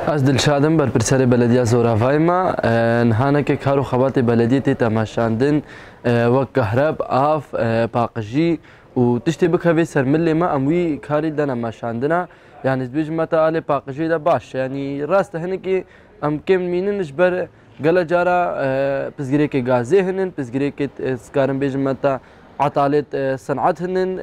از دلشادم بر پرسر بلدیه زوراوای ما نهانه که کار و خبات بلدیه تی تماشاندن و کهرب آف پاقجی و تشتی بکوی سرملی ما اموی کاری دنا ماشاندنا يعني زبيج متى آل باقجي ده باش يعني راست هنكي ام كم ميننش بر قلا جارا بزغري كي غازي هنن بزغري كي سكارن بيج متى عطالت صنعت هنن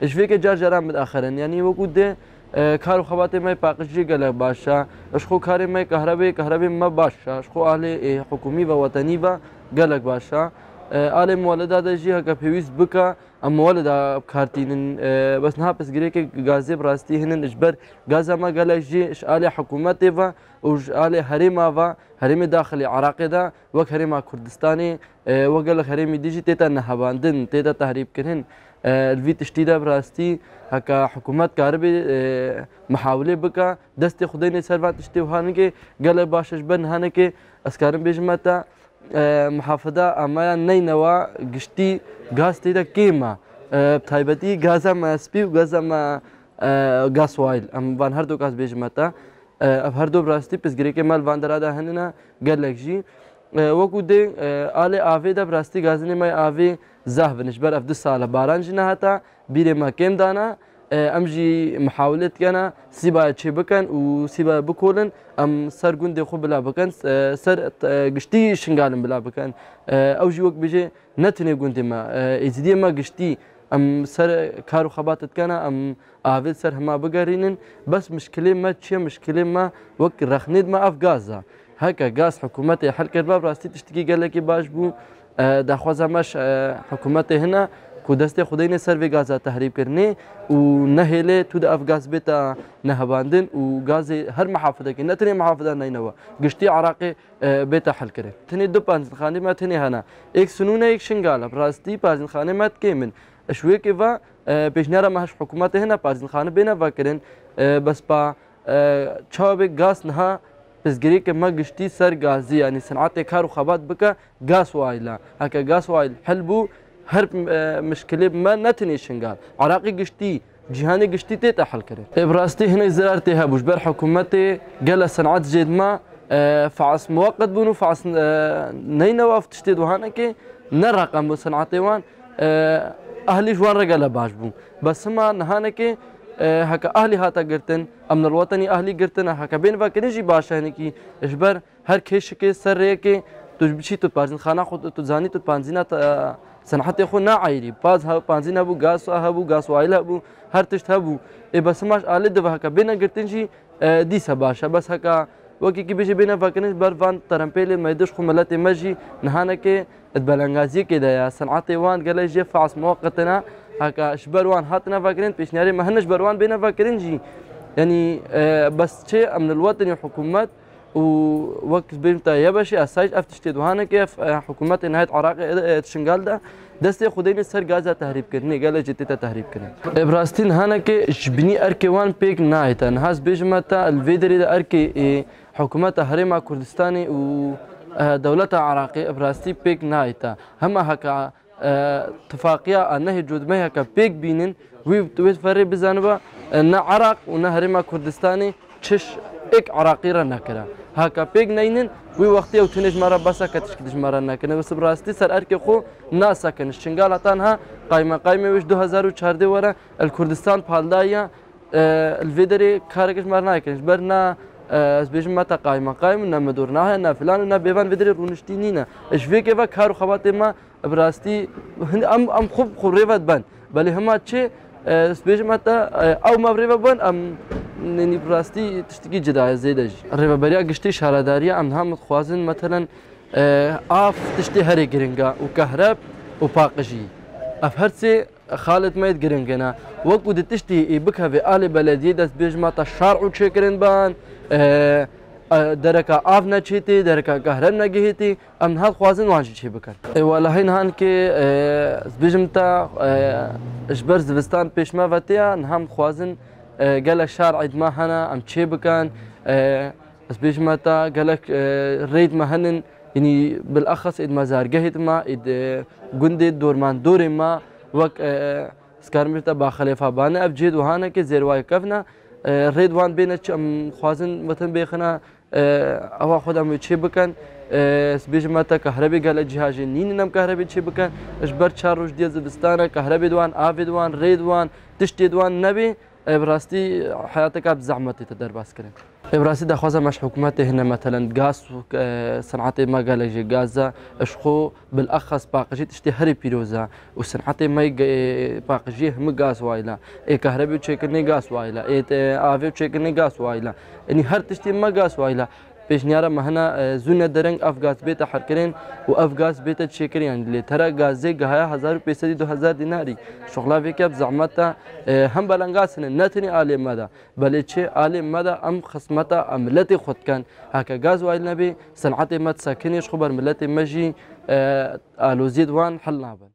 ايش فيك جار جارا متاخرن يعني وجود ده كارو خواتي ما باقجي قلا باشا اشخو كاري ما كهربي ما باشا اشخو اهل حكومي و وطني با قلق باشا آل مولدا ده جي هكا بيويس بكا ام مولدا بكارتين بس نها بس غريك غازي براستي هنن اجبر غازا ما قال جي اش آل حكومتي و وش آل هريما و هريم داخلي عراقي ده وك هريما كردستاني وقال هريمي ديجي تيتا نهباندن تيتا تهريب كرهن الفي تشتيدا براستي هكا حكومات كهربي محاولة بكا دستي خديني سرفات تشتي وهانكي قال باش اجبر هانكي اسكارن بيجمتا محافظة أمايا نينوا قشتي غاز تيدا كيما بتايبتي غازا ما سبي وغازا ما غاز وايل أم وان هردو غاز بيجمتا أب هردو براستي بس غريكي مال وان درادا هننا قال لك جي وكو دي آلي آفي دا براستي غازني ماي آفي زهف نشبر أفدو سالة باران جنا هتا بيري ما كيم دانا امجي محاولة كنا سيبا تشي بكن وسيبا بكولن ام سر جندي خو بلا بكن سر قشتي شنغالن بلا بكن او جي وقت بيجي نتني جندي ما ازدي ما قشتي ام سر كارو خباتت كنا ام افيل سر هما بقرينن بس مشكلة ما تشي مشكلة ما وقت رخنيد ما اف غازا هكا غاز حكومتي حل كرباب راستي تشتكي قال لك باش بو داخوازا مش حكومتي هنا کو دسته خدای سر و غاز تحریب کرنے و نهله تو د افغاز بتا نهباندن و غاز هر محافظه کې نتنه محافظه نه نو گشتي عراقي بتا حل کرے تنه دو پانزن خانه ما تنه هنا ایک سنونه ایک شنگاله براستی پانزن خانه مات کې من شوي کې و پیشنهاد ماش حکومت هنا پانزن خانه بنا و کرن بس با چاوب غاز نه بزگری که ما گشتي سر غازي يعني صنعت کار و خبات بك غاز وايلا هكا غاز وايل حلبو هر مشكلة ما نتني شنغال عراقي قشتي جهاني قشتي تيتا حل كريم براستي هنا زرارتي هابوش بر حكومتي قال صنعات جيد ما فعص مؤقت بونو فعص نينواف تشتيد وهانكي نرقم صنعتي وان اهلي جوان رجال باش بون بس ما نهانكي هكا اهلي هاتا قرتن امن الوطني اهلي قرتن هكا بين فاكنجي باشا هنكي اجبر هر كيشكي سريكي تجبشي تو بارزن خانه خود تو زاني تو بانزينا صنعت خو نا عيري باز ها بانزين ابو غاس ابو غاس وايل ابو هر تشت ابو بس ماش آله ده هكا بينا قرتنجي دي سباشا بس هكا وكي كي بيجي بينا فاكنش برفان ترامبيل ما يدش خو ملاتي مجي نهانا كي البلنغازي كده يا صنعتي وان قال جي فعص مؤقتنا هكا شبروان هاتنا فاكرين بيشناري ما هنش بروان بينا فاكرينجي يعني بس شيء من الوطن والحكومات ووقت بيمتا يبشي اسايج افتشتي وهانا كيف حكومات نهايه عراق تشنغال ده دستي خديني سر غازا تهريب كرني قال جتتا تهريب كرني براستين هانا كي جبني اركي وان بيك نايتا نهاز بيجمتا الفيدري ده اركي حكومات هريما كردستاني ودولة عراقي براستي بيك نايتا هما هكا اتفاقيه انه جود ما هكا بيك بينن ويتفرق بزانبا ان عراق ونهريما كردستاني تش اك عراقي رنا كرا هكا بيج نينن وي وقتي او تنج مره بس كتش مره نكن بس براستي سر اركي خو ناس كان شنغال تنها قايمه وش 2014 ورا الكردستان بالدايا الفيدري كاركش مرنا كنش برنا بيج متى قايمه نمدورناها نا فلان نا بيبان فيدري رونشتينينا ايش فيك كيف كارو خواتما براستي ام خوب خريفت بن بل هما تشي بيج متى او ما بريفا بن ام نني براستي تشتكي جدا زيدج الربا بريا قشتي شهردارية ام هم خوازن مثلا اف تشتي هري جرينجا وكهرب وباقجي اف هرسي خالد ميت جرينجنا وقت تشتي بكها في آل بلدية دس بيجمع الشارع وتشكرن بان دركا اف نشيتي دركا كهرب نجهتي ام هاد خوازن وانجي شي بكر ولا هين هان كي بيجمتا اجبر زبستان بيش ما فاتيا هم خوازن قالك شارع عيد ما هنا ام تشي بكان بس بيش متى قالك ريد ما هنن يعني بالاخص اد مزار قهت ما اد جندي دورمان دوري ما وك سكارمتا با خليفه بان ابجد وهانا كي زير واي كفنا ڕێدوان بێنە خوازن وەتەن بێخەنە ئەوە خۆدام چێ بکەن بێژمەتە کەهرەبێ گەلە جیهاژێ نینی نەم کەهرەبێ چێ بکەن ژبەر 4 ڕۆژ دیێ زستانە کەهرەبێ دوان ئاوێ دوان ڕێدوان تشتێ دوان نەبێ بڕاستی حیاتەکە بزەحمەتێتە دەرباسکردن. براستی دخوازم مش حکومت هنا مثلا گاز صنعت ما قالج غازا اشخو بالاخص باقجي تشتي هري بيروزا وصنعت ما باقجي هم غاز وايلا اي كهرباء تشكني غاز وايلا اي افي تشكني غاز وايلا يعني هر تشتي ما غاز وايلا پیشنیارە مەهنا زوونە دەرەنگ ئەف گاز بێتە حرکردن و ئەف گاز بێتە چێکردیان لێ تەرە گازێ گەهەیە 1500 دیناری شغڵاوێکە بزەحمەتە هەم بەلەنگاسنە نەتنی ئالێ مەدا بەلێ چێ ئالێ مەدا ئەم خسمەتە ئەم ملەتی خودکەن هەکە گاز وایل نەبێ سەنعەتێ مەد سەکنیش خو بەر ملەتی مەژی ئالۆزی دوان حەل نابن.